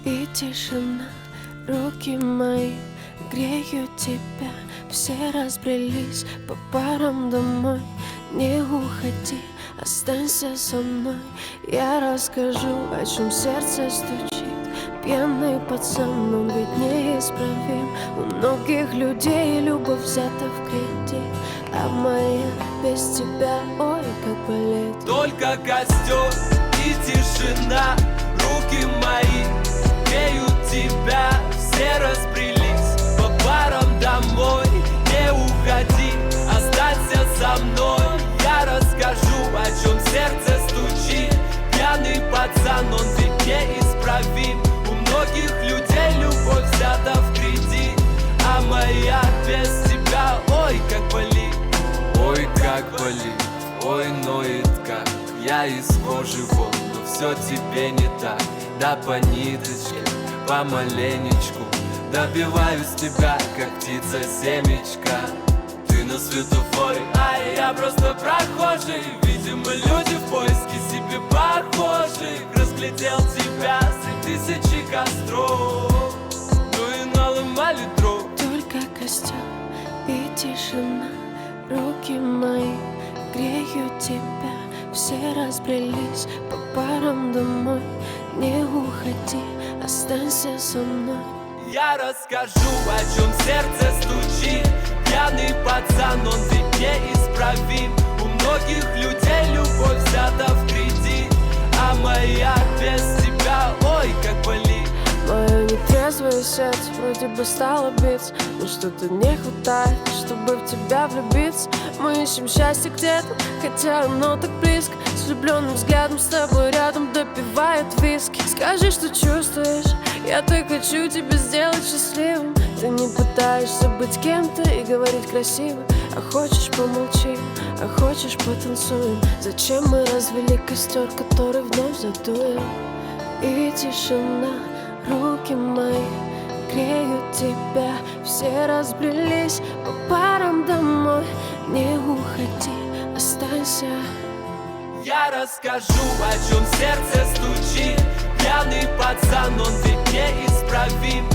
И тишина, руки мои греют тебя. Все разбрелись по парам домой. Не уходи, останься со мной. Я расскажу, о чем сердце стучит. Пьяный пацан, он ведь неисправим. У многих людей любовь взята в кредит, а моя без тебя, ой, как болит. Только костер и тишина, руки мои греют тебя. Все разбрелись по парам домой. Не уходи, останься со мной. Я расскажу, о чем сердце стучит. Пьяный пацан, он ведь неисправим. У многих людей любовь взята в кредит, а моя без тебя, ой, как болит. Ой, как болит, ой, ноет как. Я из кожи вон, но все тебе не так. Да по ниточке, помаленечку добиваюсь тебя, как птица семечка. Ты на светофоре, а я просто прохожий. Видимо, люди в поиске себе похожих. Разглядел тебя среди тысячи костров, ну и наломали дров. Только костер и тишина, руки мои греют тебя. Все разбрелись по парам домой. Не уходи, останься со мной. Я расскажу, о чем сердце стучит. Пьяный пацан, он ведь неисправим. У многих людей любовь взята в кредит, а моя без тебя, ой, как болит. Мое нетрезвое сердце вроде бы стало биться, но что-то не хватает, чтобы в тебя влюбиться. Мы ищем счастье где-то, хотя оно так близко. С влюбленным взглядом с тобой рядом допивает виски. Скажи, что чувствуешь, я так хочу тебя сделать счастливым. Ты не пытаешься быть кем-то и говорить красиво, а хочешь помолчим, а хочешь потанцуем. Зачем мы развели костер, который вновь задуем? И тишина, руки мои греют тебя. Все разбрелись по парам домой. Не уходи, останься. Я расскажу, о чем сердце стучит. Пьяный пацан, он ведь неисправим.